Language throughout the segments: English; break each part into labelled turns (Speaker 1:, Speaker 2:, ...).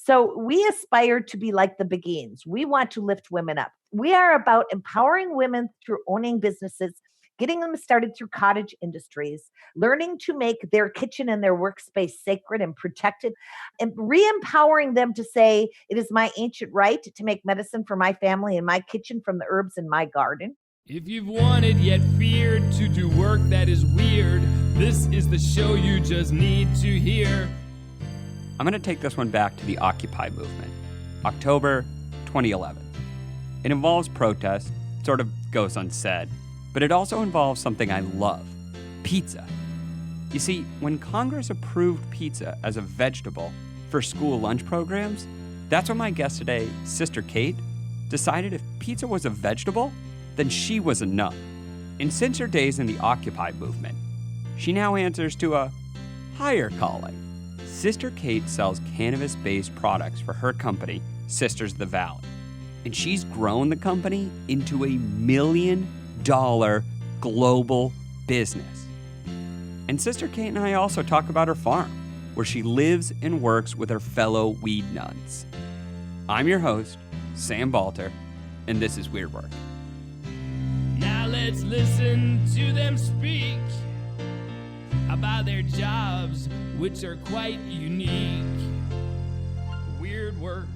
Speaker 1: So we aspire to be like the Beguines. We want to lift women up. We are about empowering women through owning businesses, getting them started through cottage industries, learning to make their kitchen and their workspace sacred and protected, and re-empowering them to say, it is my ancient right to make medicine for my family in my kitchen from the herbs in my garden.
Speaker 2: If you've wanted yet feared to do work that is weird, this is the show you just need to hear.
Speaker 3: I'm going to take this one back to the Occupy movement, October 2011. It involves protest, sort of goes unsaid, but it also involves something I love, pizza. You see, when Congress approved pizza as a vegetable for school lunch programs, that's when my guest today, Sister Kate, decided if pizza was a vegetable, then she was a nun. And since her days in the Occupy movement, she now answers to a higher calling. Sister Kate sells cannabis-based products for her company, Sisters of the Valley. And she's grown the company into a $1 million global business. And Sister Kate and I also talk about her farm, where she lives and works with her fellow weed nuns. I'm your host, Sam Balter, and this is Weird Work.
Speaker 2: Now let's listen to them speak about their jobs, which are quite unique. Weird Work.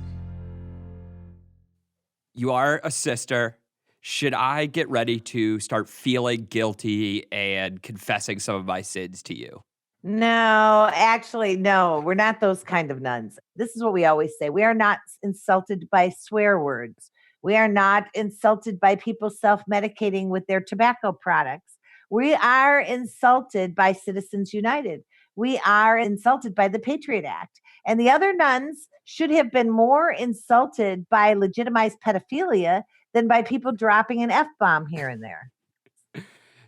Speaker 3: You are a sister. Should I get ready to start feeling guilty and confessing some of my sins to you?
Speaker 1: No, actually, no, we're not those kind of nuns. This is what we always say. We are not insulted by swear words. We are not insulted by people self-medicating with their tobacco products. We are insulted by Citizens United. We are insulted by the Patriot Act. And the other nuns should have been more insulted by legitimized pedophilia than by people dropping an F-bomb here and there.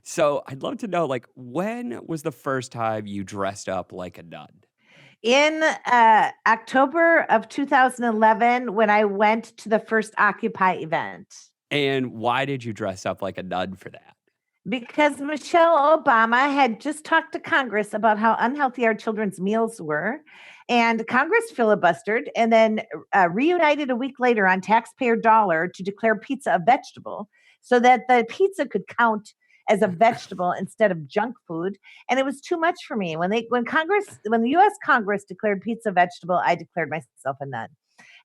Speaker 3: So I'd love to know, when was the first time you dressed up like a nun?
Speaker 1: In October of 2011, when I went to the first Occupy event.
Speaker 3: And why did you dress up like a nun for that?
Speaker 1: Because Michelle Obama had just talked to Congress about how unhealthy our children's meals were. And Congress filibustered and then reunited a week later on taxpayer dollar to declare pizza a vegetable so that the pizza could count as a vegetable instead of junk food. And it was too much for me. When the US Congress declared pizza vegetable, I declared myself a nun.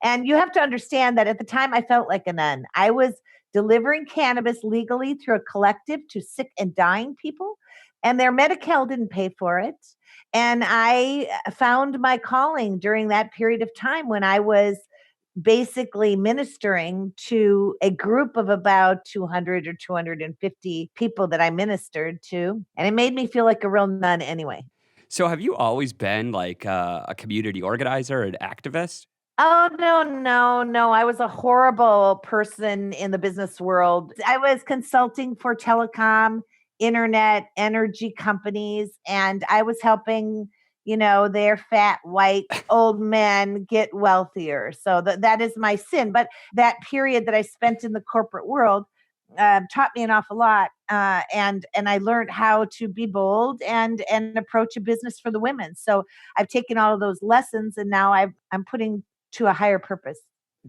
Speaker 1: And you have to understand that at the time I felt like a nun. I was delivering cannabis legally through a collective to sick and dying people, and their Medi-Cal didn't pay for it. And I found my calling during that period of time when I was basically ministering to a group of about 200 or 250 people that I ministered to. And it made me feel like a real nun anyway.
Speaker 3: So have you always been like a community organizer, an activist?
Speaker 1: Oh, no. I was a horrible person in the business world. I was consulting for telecom, internet, energy companies, and I was helping their fat, white, old men get wealthier. So that is my sin. But that period that I spent in the corporate world taught me an awful lot. And I learned how to be bold and approach a business for the women. So I've taken all of those lessons and now I'm putting to a higher purpose.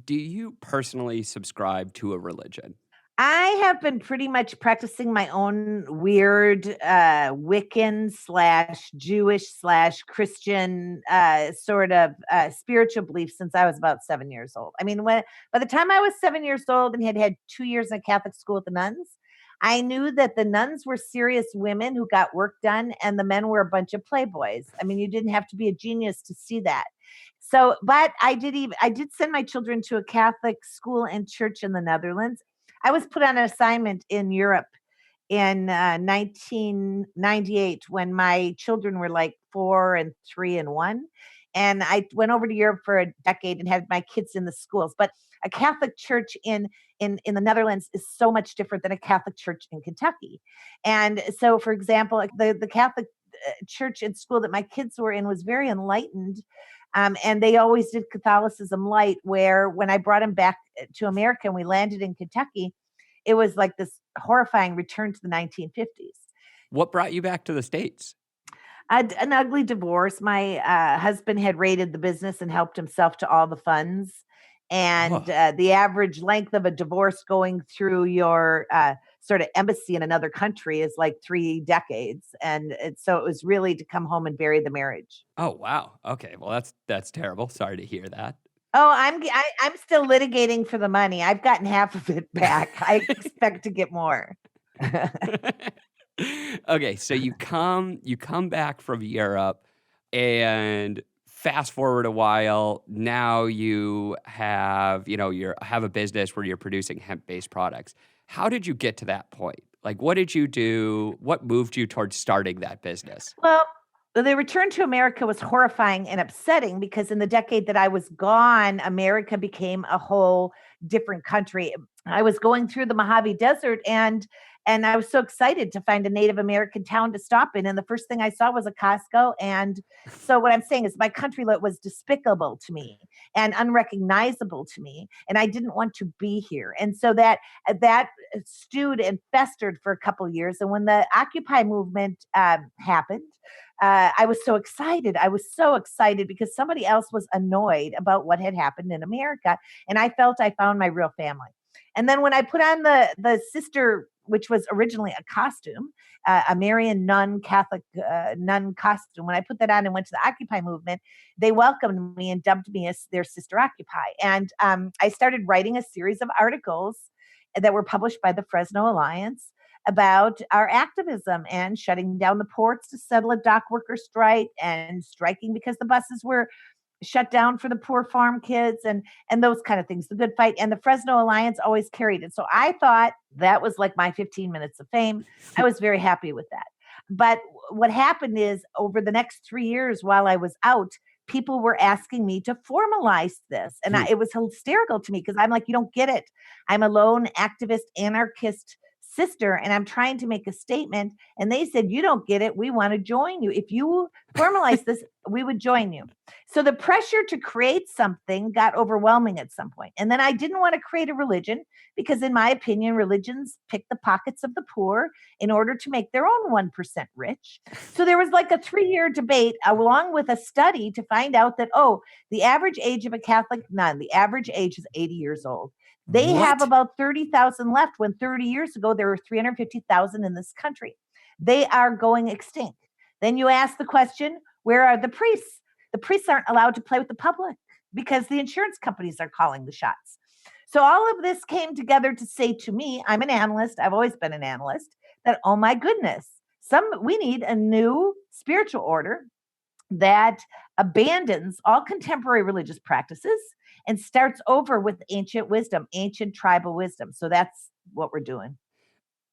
Speaker 3: Do you personally subscribe to a religion?
Speaker 1: I have been pretty much practicing my own weird Wiccan / Jewish / Christian sort of spiritual belief since I was about 7 years old. I mean, by the time I was 7 years old and had 2 years in a Catholic school with the nuns, I knew that the nuns were serious women who got work done and the men were a bunch of playboys. I mean, you didn't have to be a genius to see that. So, but I did send my children to a Catholic school and church in the Netherlands. I was put on an assignment in Europe in 1998 when my children were like 4 and 3 and 1. And I went over to Europe for a decade and had my kids in the schools. But a Catholic church in the Netherlands is so much different than a Catholic church in Kentucky. And so, for example, the Catholic church and school that my kids were in was very enlightened. And they always did Catholicism light, where when I brought them back to America and we landed in Kentucky, it was like this horrifying return to the 1950s.
Speaker 3: What brought you back to the States?
Speaker 1: An ugly divorce. My husband had raided the business and helped himself to all the funds. And the average length of a divorce going through your sort of embassy in another country is like 3 decades. And so it was really to come home and bury the marriage.
Speaker 3: Oh, wow. Okay. Well, that's terrible. Sorry to hear that.
Speaker 1: Oh, I'm still litigating for the money. I've gotten half of it back. I expect to get more.
Speaker 3: Okay, so you come back from Europe, and fast forward a while, now you have, you have a business where you're producing hemp-based products. How did you get to that point? Like, what did you do? What moved you towards starting that business?
Speaker 1: Well, the return to America was horrifying and upsetting because in the decade that I was gone, America became a whole different country. I was going through the Mojave Desert and I was so excited to find a Native American town to stop in. And the first thing I saw was a Costco. And so what I'm saying is my country was despicable to me and unrecognizable to me. And I didn't want to be here. And so that stewed and festered for a couple of years. And when the Occupy movement happened, I was so excited. I was so excited because somebody else was annoyed about what had happened in America. And I felt I found my real family. And then when I put on the sister, which was originally a costume, a Marian nun, Catholic nun costume, when I put that on and went to the Occupy movement, they welcomed me and dubbed me as their sister Occupy. And I started writing a series of articles that were published by the Fresno Alliance about our activism and shutting down the ports to settle a dock worker strike and striking because the buses were shut down for the poor farm kids and those kind of things, the good fight. And the Fresno Alliance always carried it. So I thought that was like my 15 minutes of fame. I was very happy with that. But what happened is over the next 3 years while I was out, people were asking me to formalize this. And it was hysterical to me because I'm like, you don't get it. I'm a lone activist, anarchist sister, and I'm trying to make a statement. And they said, you don't get it. We want to join you. If you formalize this, we would join you. So the pressure to create something got overwhelming at some point. And then I didn't want to create a religion because in my opinion, religions pick the pockets of the poor in order to make their own 1% rich. So there was like a 3-year debate along with a study to find out that, the average age of a Catholic nun, the average age is 80 years old. They have about 30,000 left when 30 years ago, there were 350,000 in this country. They are going extinct. Then you ask the question, where are the priests? The priests aren't allowed to play with the public because the insurance companies are calling the shots. So all of this came together to say to me, I'm an analyst. I've always been an analyst, that, oh my goodness, we need a new spiritual order that abandons all contemporary religious practices and starts over with ancient wisdom, ancient tribal wisdom. So that's what we're doing.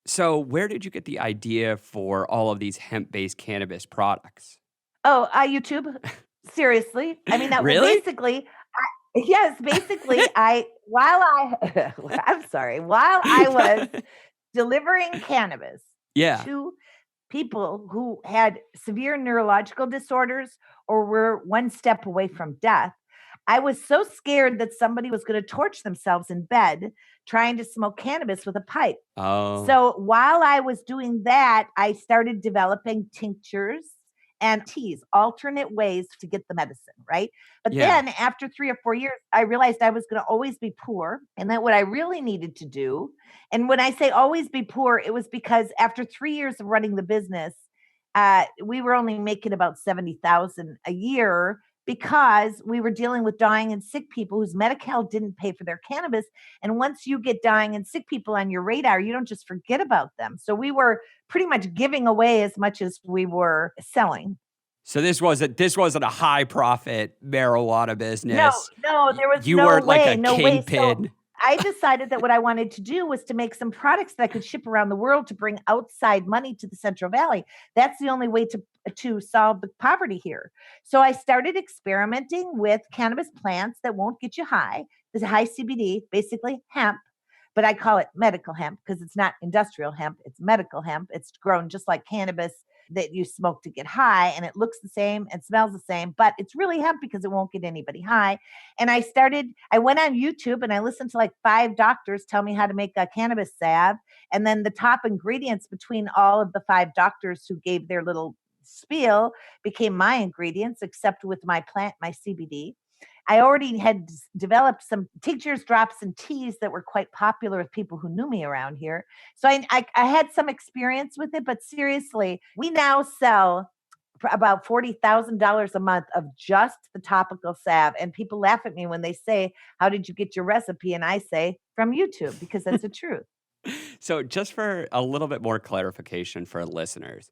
Speaker 3: So where did you get the idea for all of these hemp-based cannabis products?
Speaker 1: Oh, YouTube. Seriously. I mean, that
Speaker 3: Really?
Speaker 1: basically, while I was delivering cannabis to people who had severe neurological disorders or were one step away from death, I was so scared that somebody was going to torch themselves in bed trying to smoke cannabis with a pipe.
Speaker 3: Oh.
Speaker 1: So while I was doing that, I started developing tinctures and teas, alternate ways to get the medicine, right? But then after 3 or 4 years, I realized I was going to always be poor and that what I really needed to do, and when I say always be poor, it was because after 3 years of running the business, we were only making about $70,000 a year because we were dealing with dying and sick people whose Medi-Cal didn't pay for their cannabis. And once you get dying and sick people on your radar, you don't just forget about them. So we were pretty much giving away as much as we were selling.
Speaker 3: So this wasn't a high profit marijuana business.
Speaker 1: No, there was
Speaker 3: you
Speaker 1: no
Speaker 3: weren't
Speaker 1: way,
Speaker 3: like a
Speaker 1: no
Speaker 3: kingpin.
Speaker 1: way. So I decided that what I wanted to do was to make some products that I could ship around the world to bring outside money to the Central Valley. That's the only way to solve the poverty here. So I started experimenting with cannabis plants that won't get you high. There's high CBD, basically hemp, but I call it medical hemp because it's not industrial hemp. It's medical hemp. It's grown just like cannabis that you smoke to get high, and it looks the same and smells the same, but it's really hemp because it won't get anybody high. And I went on YouTube and I listened to like 5 doctors tell me how to make a cannabis salve. And then the top ingredients between all of the 5 doctors who gave their little spiel became my ingredients, except with my plant, my CBD. I already had developed some tinctures, drops, and teas that were quite popular with people who knew me around here. So I had some experience with it, but seriously, we now sell for about $40,000 a month of just the topical salve. And people laugh at me when they say, "How did you get your recipe?" And I say, "From YouTube," because that's the truth.
Speaker 3: So, just for a little bit more clarification for listeners,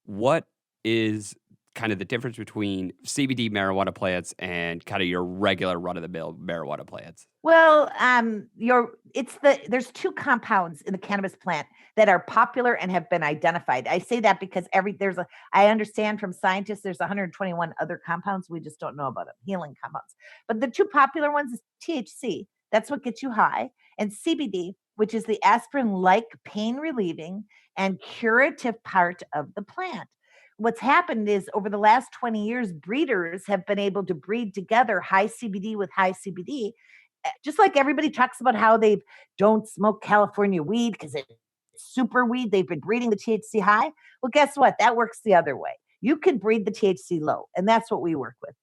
Speaker 3: what is kind of the difference between CBD marijuana plants and kind of your regular run-of-the-mill marijuana plants?
Speaker 1: Well, there's two compounds in the cannabis plant that are popular and have been identified. I say that because I understand from scientists there's 121 other compounds we just don't know about them, healing compounds. But the two popular ones is THC, that's what gets you high, and CBD, which is the aspirin-like pain relieving and curative part of the plant. What's happened is over the last 20 years, breeders have been able to breed together high CBD with high CBD. Just like everybody talks about how they don't smoke California weed because it's super weed, they've been breeding the THC high. Well, guess what? That works the other way. You can breed the THC low, and that's what we work with.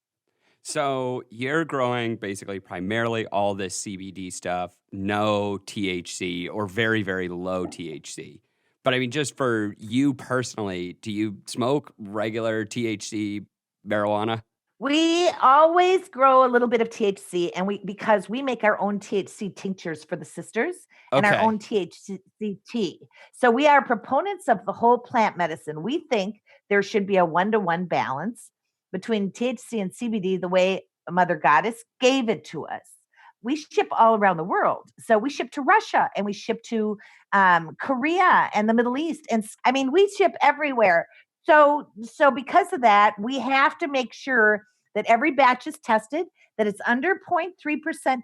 Speaker 3: So, you're growing basically primarily all this CBD stuff, no THC or very, very low THC. But I mean, just for you personally, do you smoke regular THC marijuana?
Speaker 1: We always grow a little bit of THC, and because we make our own THC tinctures for the sisters and our
Speaker 3: Okay.
Speaker 1: own THC tea. So we are proponents of the whole plant medicine. We think there should be a 1-to-1 balance between THC and CBD the way Mother Goddess gave it to us. We ship all around the world. So we ship to Russia and we ship to Korea and the Middle East. And I mean, we ship everywhere. So because of that, we have to make sure that every batch is tested, that it's under 0.3%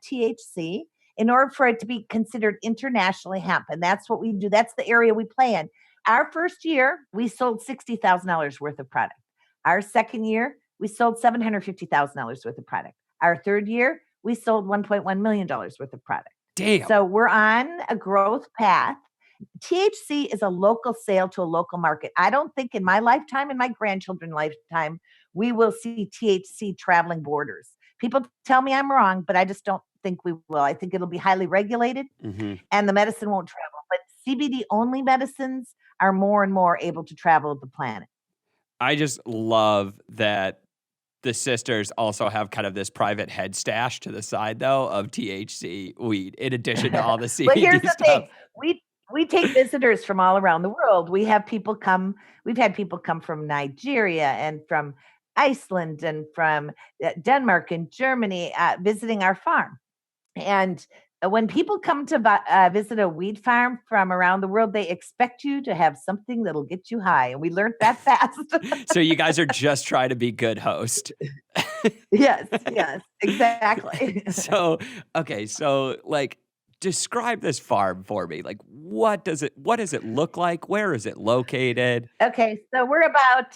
Speaker 1: THC in order for it to be considered internationally hemp. And that's what we do. That's the area we play in. Our first year, we sold $60,000 worth of product. Our second year, we sold $750,000 worth of product. Our third year, we sold $1.1 million worth of product.
Speaker 3: Damn.
Speaker 1: So we're on a growth path. THC is a local sale to a local market. I don't think in my lifetime, in my grandchildren's lifetime, we will see THC traveling borders. People tell me I'm wrong, but I just don't think we will. I think it'll be highly regulated and the medicine won't travel. But CBD only medicines are more and more able to travel the planet.
Speaker 3: I just love that the sisters also have kind of this private head stash to the side, though, of THC weed, in addition to all the CBD
Speaker 1: But here's the
Speaker 3: stuff.
Speaker 1: thing. We take visitors from all around the world. We've had people come from Nigeria and from Iceland and from Denmark and Germany visiting our farm. And when people come to visit a weed farm from around the world, they expect you to have something that'll get you high. And we learned that fast.
Speaker 3: So you guys are just trying to be good host.
Speaker 1: Yes, exactly.
Speaker 3: Okay, so like describe this farm for me. Like what does it look like? Where is it located?
Speaker 1: Okay, so we're about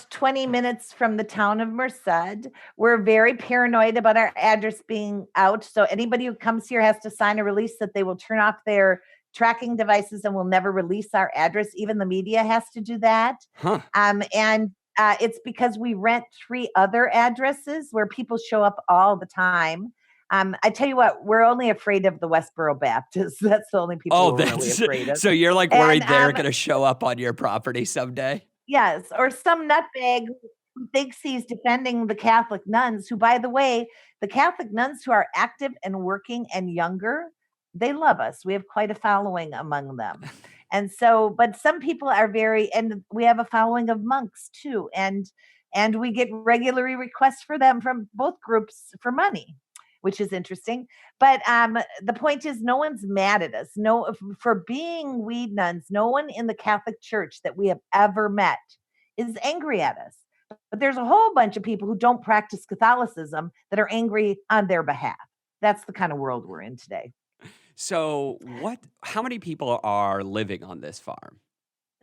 Speaker 1: 20 minutes from the town of Merced. We're very paranoid about our address being out. So anybody who comes here has to sign a release that they will turn off their tracking devices and will never release our address. Even the media has to do that.
Speaker 3: Huh.
Speaker 1: And it's because we rent 3 other addresses where people show up all the time. I tell you what, we're only afraid of the Westboro Baptists. That's the only people we're really afraid of.
Speaker 3: So you're like worried
Speaker 1: And
Speaker 3: they're going to show up on your property someday?
Speaker 1: yes, or some nutbag who thinks he's defending the Catholic nuns, who, by the way, the Catholic nuns who are active and working and younger, they love us. We have quite a following among them. And so, but some people are and we have a following of monks too. And we get regularly requests for them from both groups for money, which is interesting. But the point is, no one's mad at us. No, for being weed nuns, no one in the Catholic Church that we have ever met is angry at us. But there's a whole bunch of people who don't practice Catholicism that are angry on their behalf. That's the kind of world we're in today.
Speaker 3: So how many people are living on this farm?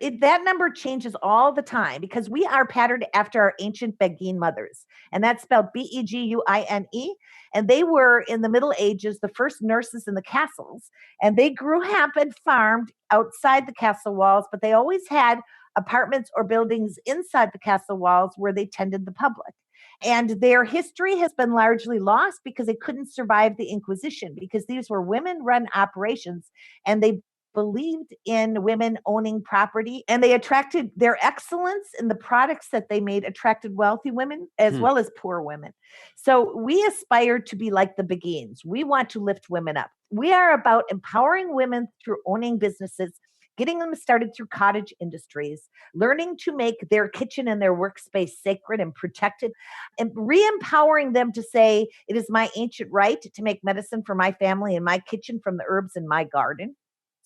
Speaker 1: That number changes all the time because we are patterned after our ancient Beguine mothers, and that's spelled Beguine. And they were in the Middle Ages, the first nurses in the castles, and they grew hemp and farmed outside the castle walls, but they always had apartments or buildings inside the castle walls where they tended the public. And their history has been largely lost because they couldn't survive the Inquisition, because these were women run operations and they believed in women owning property, and they attracted their excellence in the products that they made attracted wealthy women as well as poor women. So we aspire to be like the Beguines. We want to lift women up. We are about empowering women through owning businesses, getting them started through cottage industries, learning to make their kitchen and their workspace sacred and protected, and re-empowering them to say, it is my ancient right to make medicine for my family in my kitchen from the herbs in my garden.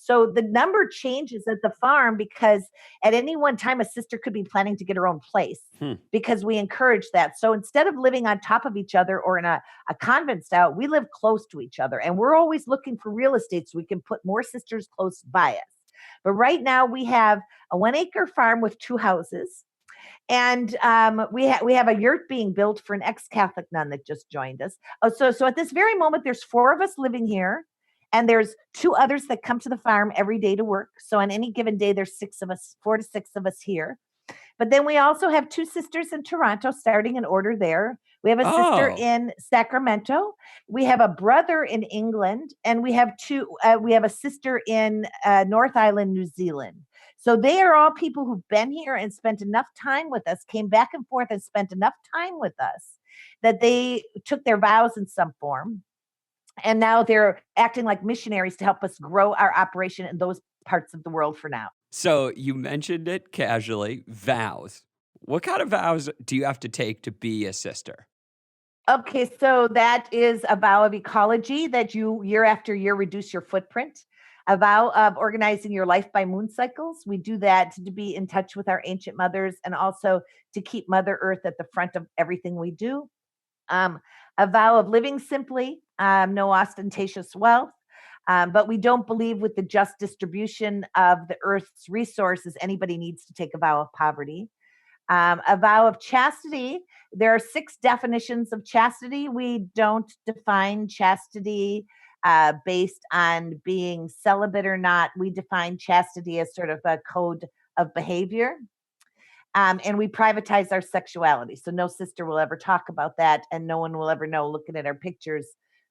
Speaker 1: So the number changes at the farm because at any one time, a sister could be planning to get her own place because we encourage that. So instead of living on top of each other or in a convent style, we live close to each other. And we're always looking for real estate so we can put more sisters close by us. But right now we have a 1-acre farm with 2 houses. And we have a yurt being built for an ex-Catholic nun that just joined us. So at this very moment, there's 4 of us living here. And there's 2 others that come to the farm every day to work. So on any given day, there's 6 of us, 4 to 6 of us here. But then we also have 2 sisters in Toronto, starting in order there. We have a sister in Sacramento. We have a brother in England, and we have a sister in North Island, New Zealand. So they are all people who've been here and spent enough time with us, came back and forth and spent enough time with us that they took their vows in some form. And now they're acting like missionaries to help us grow our operation in those parts of the world for now.
Speaker 3: So you mentioned it casually, vows. What kind of vows do you have to take to be a sister?
Speaker 1: Okay, so that is a vow of ecology that you year after year reduce your footprint. A vow of organizing your life by moon cycles. We do that to be in touch with our ancient mothers and also to keep Mother Earth at the front of everything we do. A vow of living simply, no ostentatious wealth, but we don't believe with the just distribution of the earth's resources, anybody needs to take a vow of poverty. A vow of chastity. There are 6 definitions of chastity. We don't define chastity based on being celibate or not. We define chastity as sort of a code of behavior. And we privatize our sexuality. So no sister will ever talk about that. And no one will ever know, looking at our pictures,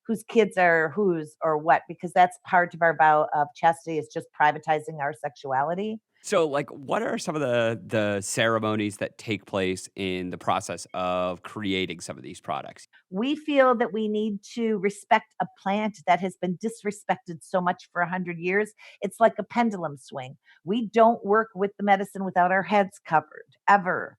Speaker 1: whose kids are whose or what, because that's part of our vow of chastity, is just privatizing our sexuality.
Speaker 3: So, like, what are some of the ceremonies that take place in the process of creating some of these products?
Speaker 1: We feel that we need to respect a plant that has been disrespected so much for 100 years. It's like a pendulum swing. We don't work with the medicine without our heads covered, ever.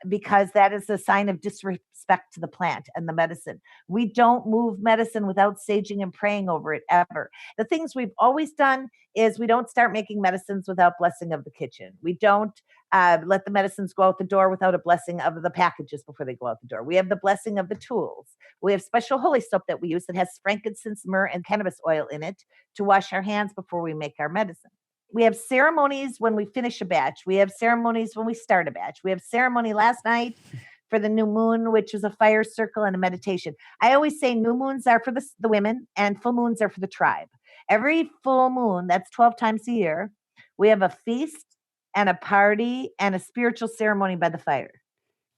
Speaker 1: Because that is a sign of disrespect to the plant and the medicine. We don't move medicine without saging and praying over it, ever. The things we've always done is we don't start making medicines without blessing of the kitchen. We don't let the medicines go out the door without a blessing of the packages before they go out the door. We have the blessing of the tools. We have special holy soap that we use that has frankincense, myrrh, and cannabis oil in it to wash our hands before we make our medicine. We have ceremonies when we finish a batch. We have ceremonies when we start a batch. We have ceremony last night for the new moon, which is a fire circle and a meditation. I always say new moons are for the women and full moons are for the tribe. Every full moon, that's 12 times a year, we have a feast and a party and a spiritual ceremony by the fire.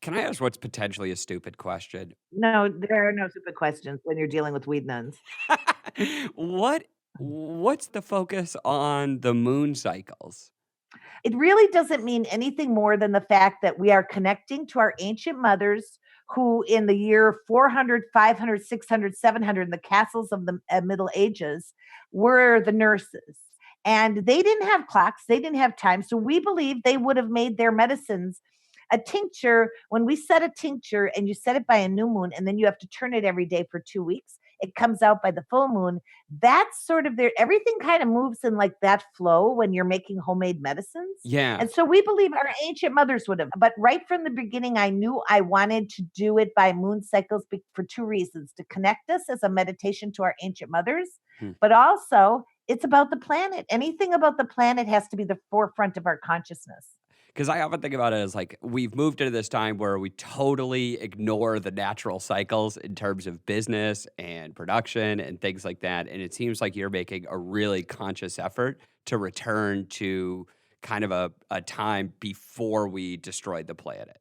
Speaker 3: Can I ask what's potentially a stupid question?
Speaker 1: No, there are no stupid questions when you're dealing with weed nuns.
Speaker 3: What's the focus on the moon cycles?
Speaker 1: It really doesn't mean anything more than the fact that we are connecting to our ancient mothers who in the year 400, 500, 600, 700 in the castles of the Middle Ages were the nurses. And they didn't have clocks. They didn't have time. So we believe they would have made their medicines. A tincture, when we set a tincture and you set it by a new moon and then you have to turn it every day for 2 weeks, it comes out by the full moon. That's sort of everything kind of moves in like that flow when you're making homemade medicines.
Speaker 3: Yeah.
Speaker 1: And so we believe our ancient mothers would have. But right from the beginning, I knew I wanted to do it by moon cycles for 2 reasons: to connect us as a meditation to our ancient mothers, but also it's about the planet. Anything about the planet has to be the forefront of our consciousness.
Speaker 3: Because I often think about it as like we've moved into this time where we totally ignore the natural cycles in terms of business and production and things like that. And it seems like you're making a really conscious effort to return to kind of a time before we destroyed the planet?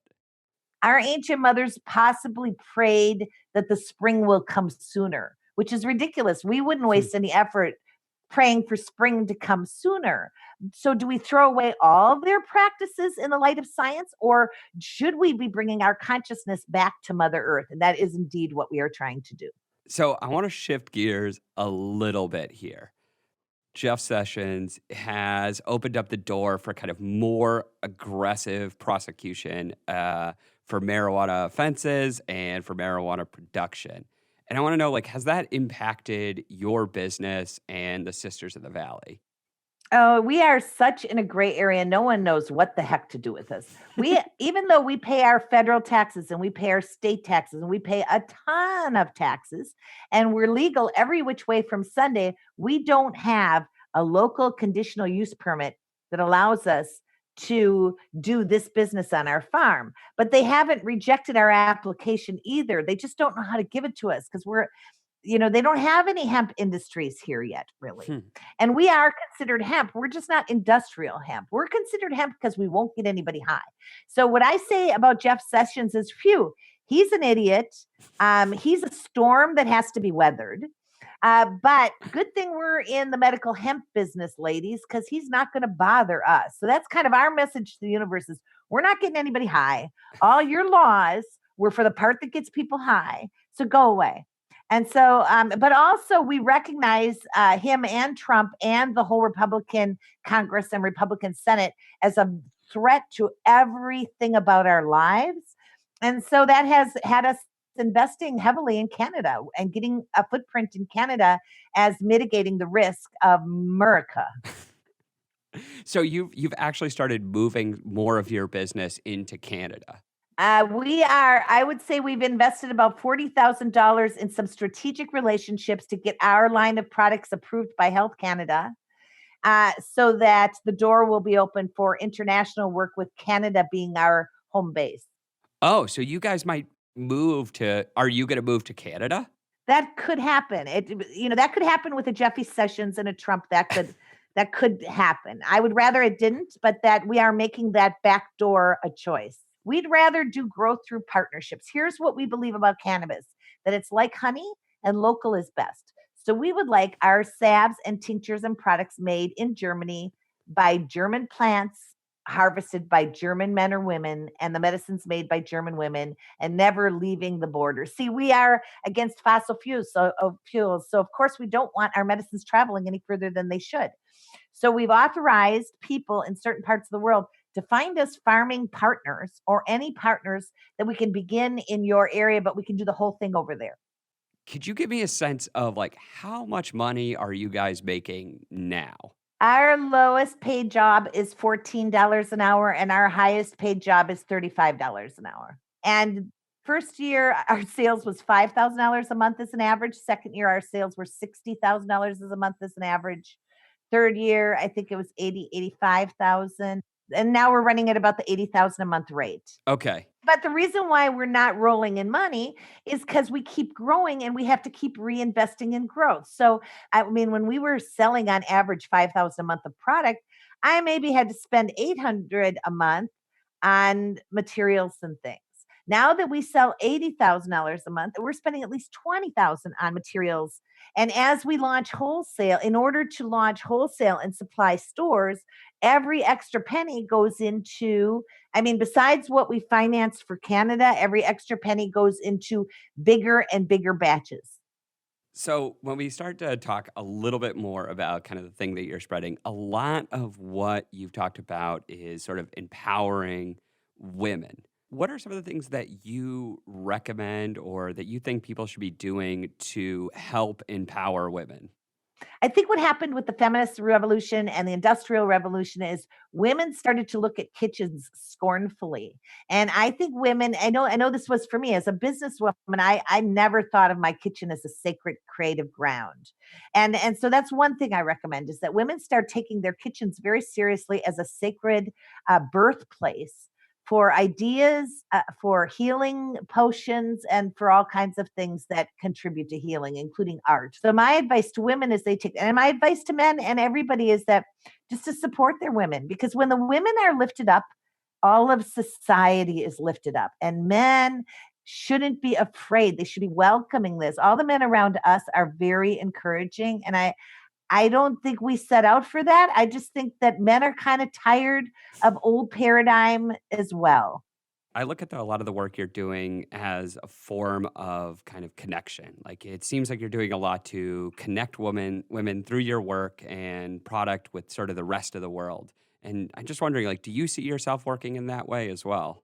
Speaker 1: Our ancient mothers possibly prayed that the spring will come sooner, which is ridiculous. We wouldn't waste any effort praying for spring to come sooner. So, do we throw away all their practices in the light of science, or should we be bringing our consciousness back to Mother Earth? And that is indeed what we are trying to do.
Speaker 3: So I want to shift gears a little bit here. Jeff Sessions has opened up the door for kind of more aggressive prosecution for marijuana offenses and for marijuana production. And I want to know, like, has that impacted your business and the Sisters of the Valley?
Speaker 1: Oh, we are such in a gray area. No one knows what the heck to do with us. Even though we pay our federal taxes and we pay our state taxes and we pay a ton of taxes and we're legal every which way from Sunday, we don't have a local conditional use permit that allows us to do this business on our farm. But they haven't rejected our application either. They just don't know how to give it to us because they don't have any hemp industries here yet, really.
Speaker 3: Hmm.
Speaker 1: And we are considered hemp. We're just not industrial hemp. We're considered hemp because we won't get anybody high. So what I say about Jeff Sessions is, phew, he's an idiot. He's a storm that has to be weathered. But good thing we're in the medical hemp business, ladies, because he's not going to bother us. So that's kind of our message to the universe is we're not getting anybody high. All your laws were for the part that gets people high. So go away. And so, but also we recognize him and Trump and the whole Republican Congress and Republican Senate as a threat to everything about our lives. And so that has had us investing heavily in Canada and getting a footprint in Canada as mitigating the risk of America.
Speaker 3: So you've actually started moving more of your business into Canada.
Speaker 1: I would say we've invested about $40,000 in some strategic relationships to get our line of products approved by Health Canada, so that the door will be open for international work with Canada being our home base.
Speaker 3: Oh, so you guys might are you going to move to Canada?
Speaker 1: That could happen. That could happen with a Jeffy Sessions and a Trump. That could happen. I would rather it didn't, but that we are making that back door a choice. We'd rather do growth through partnerships. Here's what we believe about cannabis, that it's like honey and local is best. So we would like our salves and tinctures and products made in Germany by German plants, harvested by German men or women, and the medicines made by German women and never leaving the border. See, we are against fossil fuels. So of course we don't want our medicines traveling any further than they should. So we've authorized people in certain parts of the world to find us farming partners or any partners that we can begin in your area, but we can do the whole thing over there.
Speaker 3: Could you give me a sense of like how much money are you guys making now?
Speaker 1: Our lowest paid job is $14 an hour, and our highest paid job is $35 an hour. And first year, our sales was $5,000 a month as an average. Second year, our sales were $60,000 as a month as an average. Third year, I think it was 85,000. And now we're running at about the 80,000 a month rate.
Speaker 3: Okay.
Speaker 1: But the reason why we're not rolling in money is because we keep growing and we have to keep reinvesting in growth. So, I mean, when we were selling on average 5,000 a month of product, I maybe had to spend 800 a month on materials and things. Now that we sell $80,000 a month, we're spending at least $20,000 on materials. And as we launch wholesale, in order to launch wholesale and supply stores, every extra penny goes into, besides what we finance for Canada, every extra penny goes into bigger and bigger batches.
Speaker 3: So when we start to talk a little bit more about kind of the thing that you're spreading, a lot of what you've talked about is sort of empowering women. What are some of the things that you recommend or that you think people should be doing to help empower women?
Speaker 1: I think what happened with the feminist revolution and the industrial revolution is women started to look at kitchens scornfully. And I think women, I know this was for me as a businesswoman, I never thought of my kitchen as a sacred creative ground. And so that's one thing I recommend is that women start taking their kitchens very seriously as a sacred birthplace for ideas, for healing potions, and for all kinds of things that contribute to healing, including art. So my advice to women is and my advice to men and everybody is that just to support their women. Because when the women are lifted up, all of society is lifted up, and men shouldn't be afraid. They should be welcoming this. All the men around us are very encouraging. And I don't think we set out for that. I just think that men are kind of tired of old paradigm as well.
Speaker 3: I look at a lot of the work you're doing as a form of kind of connection. Like it seems like you're doing a lot to connect women through your work and product with sort of the rest of the world. And I'm just wondering, like, do you see yourself working in that way as well?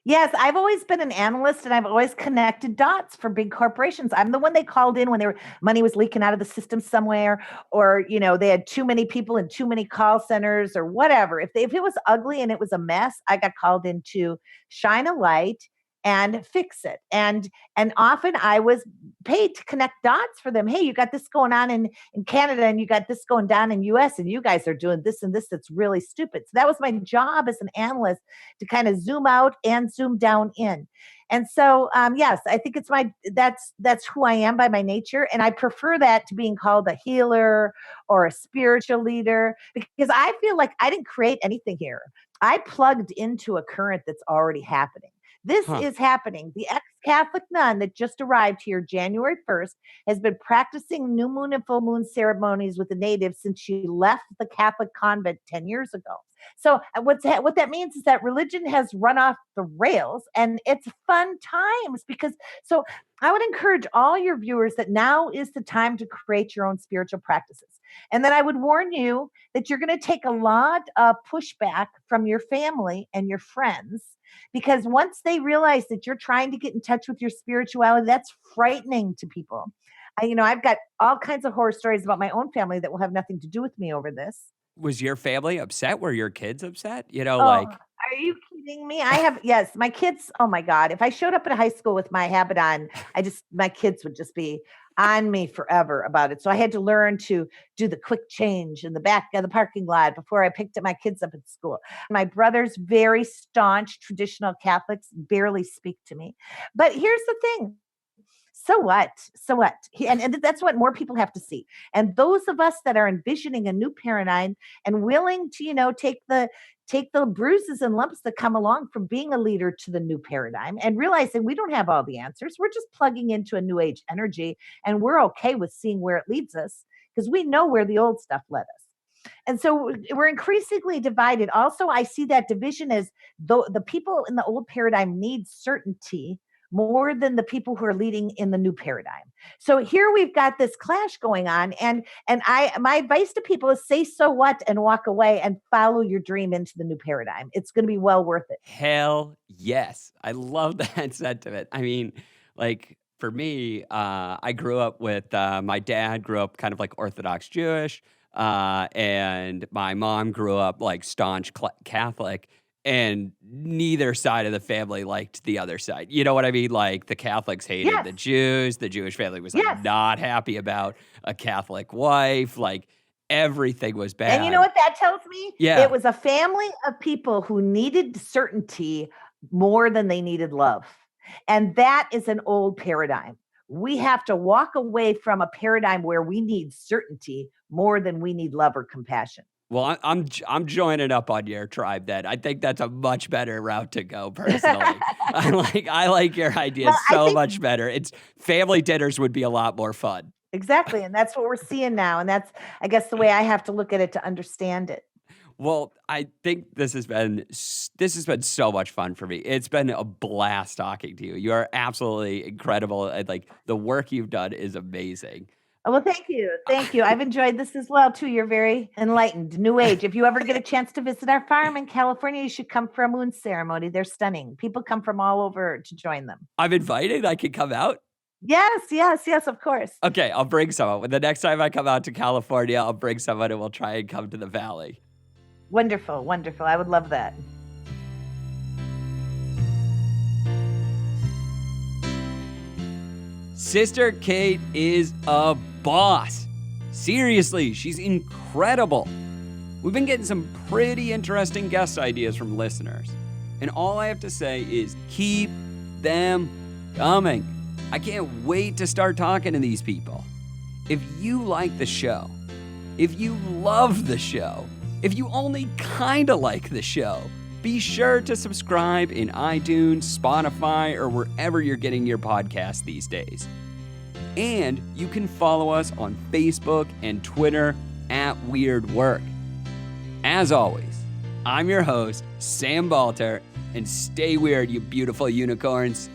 Speaker 1: Yes, I've always been an analyst and I've always connected dots for big corporations. I'm the one they called in when money was leaking out of the system somewhere, or they had too many people in too many call centers or whatever. If it was ugly and it was a mess, I got called in to shine a light and fix it. And often I was paid to connect dots for them. Hey, you got this going on in Canada, and you got this going down in US, and you guys are doing this and this that's really stupid. So that was my job as an analyst, to kind of zoom out and zoom down in. And so, yes, I think that's who I am by my nature. And I prefer that to being called a healer or a spiritual leader, because I feel like I didn't create anything here. I plugged into a current that's already happening. This is happening. The ex-Catholic nun that just arrived here January 1st has been practicing new moon and full moon ceremonies with the natives since she left the Catholic convent 10 years ago. So what that means is that religion has run off the rails, and it's fun times so I would encourage all your viewers that now is the time to create your own spiritual practices. And then I would warn you that you're going to take a lot of pushback from your family and your friends, because once they realize that you're trying to get in touch with your spirituality, that's frightening to people. I've got all kinds of horror stories about my own family that will have nothing to do with me over this.
Speaker 3: Was your family upset? Were your kids upset?
Speaker 1: Are you kidding me? Yes, my kids, oh my God. If I showed up at high school with my habit on, my kids would just be on me forever about it. So I had to learn to do the quick change in the back of the parking lot before I picked up my kids up at school. My brother's very staunch traditional Catholics, barely speak to me. But here's the thing. So what? And that's what more people have to see. And those of us that are envisioning a new paradigm and willing to, take the bruises and lumps that come along from being a leader to the new paradigm, and realizing we don't have all the answers. We're just plugging into a new age energy, and we're okay with seeing where it leads us, because we know where the old stuff led us. And so we're increasingly divided. Also, I see that division as the people in the old paradigm need certainty more than the people who are leading in the new paradigm. So here we've got this clash going on. And my advice to people is say so what and walk away and follow your dream into the new paradigm. It's going to be well worth it.
Speaker 3: Hell yes. I love that sentiment. I mean, like for me, I grew up with my dad grew up kind of like Orthodox Jewish, and my mom grew up like staunch Catholic. And neither side of the family liked the other side. You know what I mean? Like the Catholics hated the Jews. The Jewish family was not happy about a Catholic wife. Like everything was bad.
Speaker 1: And you know what that tells me?
Speaker 3: Yeah.
Speaker 1: It was a family of people who needed certainty more than they needed love. And that is an old paradigm. We have to walk away from a paradigm where we need certainty more than we need love or compassion.
Speaker 3: Well, I'm joining up on your tribe then. I think that's a much better route to go personally. I like your idea much better. It's family dinners would be a lot more fun.
Speaker 1: Exactly. And that's what we're seeing now. And that's, I guess, the way I have to look at it to understand it.
Speaker 3: Well, I think this has been so much fun for me. It's been a blast talking to you. You are absolutely incredible. Like the work you've done is amazing.
Speaker 1: Well, thank you. Thank you. I've enjoyed this as well, too. You're very enlightened. New age. If you ever get a chance to visit our farm in California, you should come for a moon ceremony. They're stunning. People come from all over to join them.
Speaker 3: I'm invited. I can come out?
Speaker 1: Yes, of course.
Speaker 3: Okay, I'll bring someone. The next time I come out to California, I'll bring someone and we'll try and come to the valley.
Speaker 1: Wonderful. I would love that.
Speaker 3: Sister Kate is a boss. Seriously, she's incredible. We've been getting some pretty interesting guest ideas from listeners. And all I have to say is keep them coming. I can't wait to start talking to these people. If you like the show, if you love the show, If you only kinda like the show, be sure to subscribe in iTunes, Spotify, or wherever you're getting your podcasts these days. And you can follow us on Facebook and Twitter @WeirdWork. As always, I'm your host, Sam Balter, and stay weird, you beautiful unicorns.